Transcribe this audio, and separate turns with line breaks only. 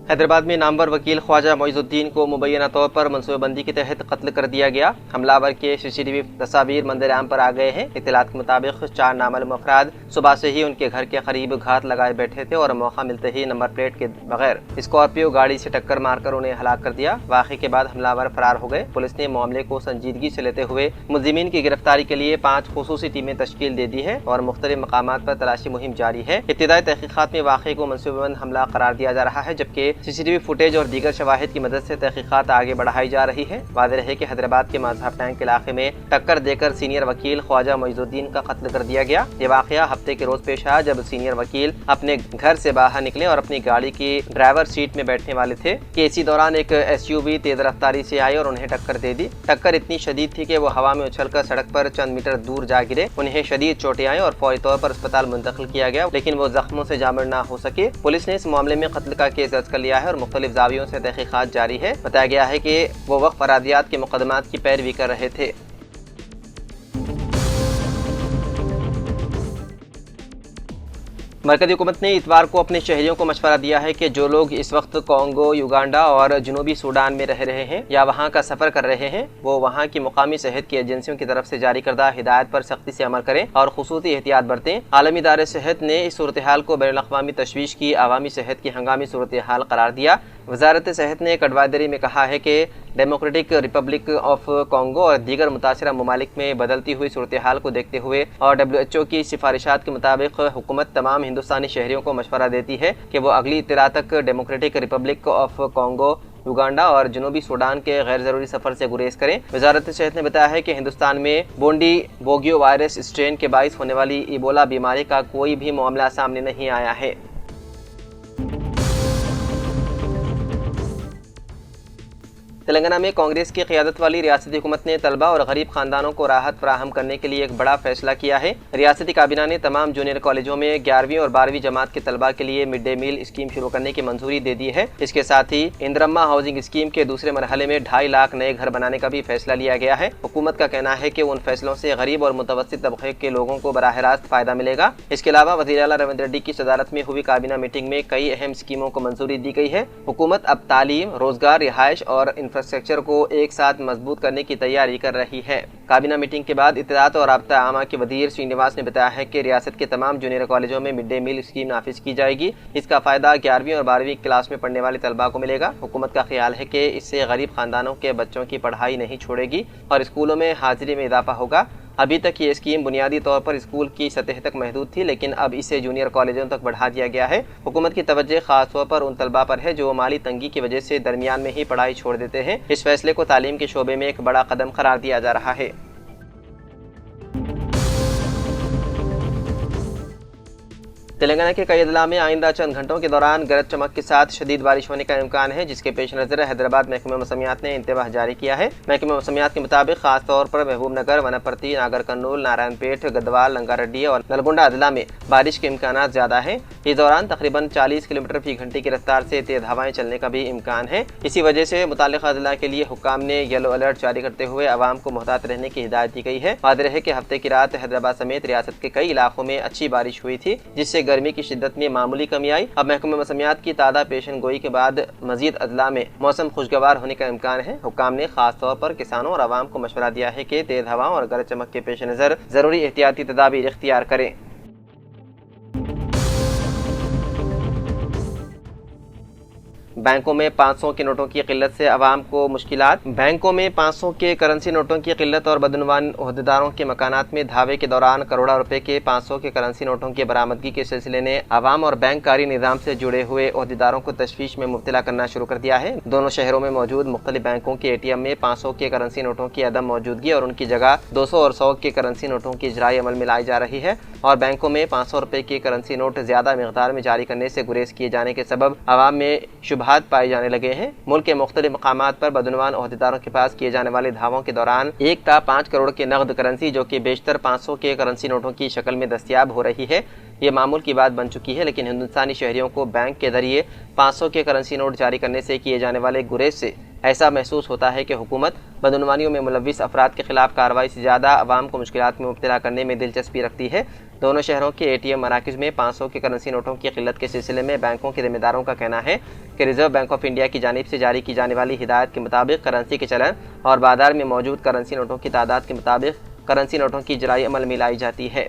हैदराबाद में नामवर वकील ख्वाजा मोइजुद्दीन को मुबैना तौर पर मनसूबाबंदी के तहत कत्ल कर दिया गया। हमलावर के सीसीटीवी तस्वीर मंजर आम पर आ गए हैं। इत्तलात के मुताबिक 4 नामालूम अफराद सुबह से ही उनके घर के करीब घात लगाए बैठे थे और मौका मिलते ही नंबर प्लेट के बगैर स्कॉर्पियो गाड़ी से टक्कर मारकर उन्हें हलाक कर दिया। वाक़े के बाद हमलावर फरार हो गए। पुलिस ने मामले को संजीदगी से लेते हुए मुलजिमीन की गिरफ्तारी के लिए 5 खुसूसी टीमें तश्कील दे दी है और मुख्तलिफ मकामात पर तलाशी मुहिम जारी है। इब्तिदाई तहकीकात में वाक़े को मनसूबाबंद हमला करार दिया जा रहा है, जबकि सीसीटीवी फुटेज और दीगर शवाहिद की मदद से तहकीकात आगे बढ़ाई जा रही है। वाज़ेह है कि हैदराबाद के मजहब टैंक इलाके में टक्कर देकर सीनियर वकील ख्वाजा मोइजुद्दीन का कत्ल कर दिया गया। ये वाक़या हफ्ते के रोज पेश आया जब सीनियर वकील अपने घर से बाहर निकले और अपनी गाड़ी की ड्राइवर सीट में बैठने वाले थे कि इसी दौरान एक SUV तेज रफ्तारी से आई और उन्हें टक्कर दे दी। टक्कर इतनी शदीद थी कि वो हवा में उछलकर सड़क पर चंद मीटर दूर जा गिरे। उन्हें शदीद चोटें आई और फौरी तौर पर अस्पताल मुंतकिल किया गया, लेकिन वो जख्मों से जामिर न हो सके। पुलिस ने इस मामले में कत्ल का केस दर्ज कर लिया है और मुख्तलिफ जावियों से तहकीकात जारी है। बताया गया है कि वो वक्त फरादियात के मुकदमात की पैरवी कर रहे थे। मरकज़ी हुकूमत ने इतवार को अपने शहरियों को मशवरा दिया है कि जो लोग इस वक्त कोंगो, युगांडा और जनूबी सूडान में रह रहे हैं या वहां का सफ़र कर रहे हैं, वो वहां की मुकामी सेहत की एजेंसियों की तरफ से जारी करदा हिदायत पर सख्ती से अमल करें और खुसूसी एहतियात बरतें। आलमी इदारे सेहत ने इस सूरत हाल को बैनुल-अक़वामी तशवीश की अवामी सेहत की हंगामी सूरत हाल करार दिया। वजारत सेहत ने एक एडवाइजरी में कहा है कि डेमोक्रेटिक रिपब्लिक ऑफ कोंगो और दीगर मुतासिरा ममालिक में बदलती हुई सूरत हाल को देखते हुए और WHO की सिफारिशात के मुताबिक हुकूमत तमाम हिंदुस्तानी शहरियों को मशवरा देती है कि वो अगली इत्तला तक democratic Republic of Congo, Uganda और जनूबी सूडान के गैर जरूरी सफर से गुरेज करें। वजारत सेहत ने बताया है कि हिंदुस्तान में बोंडी बोगियो वायरस स्ट्रेन के बाइस होने वाली इबोला बीमारी का कोई भी मामला सामने नहीं आया है। तेलंगाना में कांग्रेस की क़ियादत वाली रियासती हुकूमत ने तलबा और गरीब खानदानों को राहत फराहम करने के लिए एक बड़ा फैसला किया है। रियासती काबीना ने तमाम जूनियर कॉलेजों में 11वीं और 12वीं जमात के तलबा के लिए मिड डे मील स्कीम शुरू करने की मंजूरी दे दी है। इसके साथ ही इंदिरम्मा हाउसिंग स्कीम के दूसरे मरहले में 2.5 लाख नए घर बनाने का भी फैसला लिया गया है। हुकूमत का कहना है कि उन फैसलों से गरीब और मुतवस्सित तबके के लोगों को बराह रास्त फायदा मिलेगा। इसके अलावा वज़ीर आला रविंद्र रेड्डी की सदारत में हुई काबीना मीटिंग में कई अहम स्कीमों को मंजूरी दी गई है। हुकूमत अब तालीम, रोजगार, रिहाइश और इंफ्रास्ट्रक्चर को एक साथ मजबूत करने की तैयारी कर रही है। काबीना मीटिंग के बाद इत्तलात और राब्ता आमा के वज़ीर श्रीनिवास ने बताया है कि रियासत के तमाम जूनियर कॉलेजों में मिड डे मील स्कीम नाफिज की जाएगी। इसका फायदा 11वीं और 12वीं क्लास में पढ़ने वाले तलबा को मिलेगा। हुकूमत का ख्याल है कि इससे गरीब खानदानों के बच्चों की पढ़ाई नहीं छोड़ेगी और स्कूलों में हाजिरी में इजाफा होगा। अभी तक ये स्कीम बुनियादी तौर पर स्कूल की सतह तक महदूद थी, लेकिन अब इसे जूनियर कॉलेजों तक बढ़ा दिया गया है। हुकूमत की तवज्जो खास तौर पर उन तलबा पर है जो माली तंगी की वजह से दरमियान में ही पढ़ाई छोड़ देते हैं। इस फैसले को तालीम के शोबे में एक बड़ा कदम करार दिया जा रहा है। तेलंगाना के कई अजला में आइंदा चंद घंटों के दौरान गरज चमक के साथ शदीद बारिश होने का इम्कान है, जिसके पेश नज़र हैदराबाद महकमा मौसमियात ने इंतबाह जारी किया है। महकमा मौसमियात के मुताबिक खास तौर पर महबूबनगर, वनपर्ती, नागर कर्नूल, नारायणपेट, गदवाल, लंगारेड्डी और नलगोंडा अजला में बारिश के इम्कान ज्यादा हैं। इस दौरान तकरीबन 40 किलोमीटर फी घंटे की रफ्तार से तेज हवाएं चलने का भी इम्कान है। इसी वजह से मुताल्लिक़ा अजला के लिए हुक्काम ने येलो अलर्ट जारी करते हुए आवाम को मुहतात रहने की हिदायत दी गई है। वाज़ेह है कि हफ्ते की रात हैदराबाद समेत रियासत के कई इलाकों में अच्छी बारिश हुई थी, जिससे गर्मी की शिद्दत में मामूली कमी आई। अब महकमा मौसमियात की ताज़ा पेशन गोई के बाद मजीद अजला में मौसम खुशगवार होने का इम्कान है। हुक्काम ने खास तौर पर किसानों और आवाम को मशवरा दिया है कि तेज हवाओं और गरज चमक के पेश नज़र जरूरी एहतियाती तदाबीर इख्तियार करें। बैंकों में 500 के नोटों की किल्लत से अवाम को मुश्किलात। बैंकों में 500 के करेंसी नोटों की किल्लत और बदनुमान ओहदेदारों के मकानात में धावे के दौरान करोड़ों रुपए के 500 के करेंसी नोटों की बरामदगी के सिलसिले ने अवाम और बैंककारी निज़ाम से जुड़े हुए ओहदेदारों को तशवीश में मुब्तला करना शुरू कर दिया है। दोनों शहरों में मौजूद मुख्तलिफ बैंकों के ATM में 500 के करेंसी नोटों की अदम मौजूदगी और उनकी जगह 200 और 100 के करेंसी नोटों की इजराई अमल में लाई जा रही है और बैंकों में 500 रुपए के करेंसी नोट ज्यादा मिकदार में जारी करने से गुरेज किए जाने के सबब अवाम में शुबहात पाए जाने लगे हैं। मुल्क के मुख्तलिफ मकामात पर बदनुमान ओहदेदारों के पास किए जाने वाले धावों के दौरान 1.5 करोड़ के नकद करेंसी, जो कि बेशतर 500 के करेंसी नोटों की शक्ल में दस्तियाब हो रही है, ये मामूल की बात बन चुकी है। लेकिन हिंदुस्तानी शहरियों को बैंक के जरिए 500 के करेंसी नोट जारी करने से किए जाने वाले गुरेज से ऐसा महसूस होता है कि हुकूमत बदनवानियों में मुलविस अफराद के खिलाफ कार्रवाई से ज़्यादा आवाम को मुश्किलात में मुब्तला करने में दिलचस्पी रखती है। दोनों शहरों के ATM मराकज़ में 500 के करेंसी नोटों की किल्लत के सिलसिले में बैंकों के जिम्मेदारों का कहना है कि रिजर्व बैंक ऑफ इंडिया की जानिब से जारी की जाने वाली हिदायत के मुताबिक करेंसी के चलन और बाजार में मौजूद करेंसी नोटों की तादाद के मुताबिक करेंसी नोटों की इजराई अमल में लाई जाती है।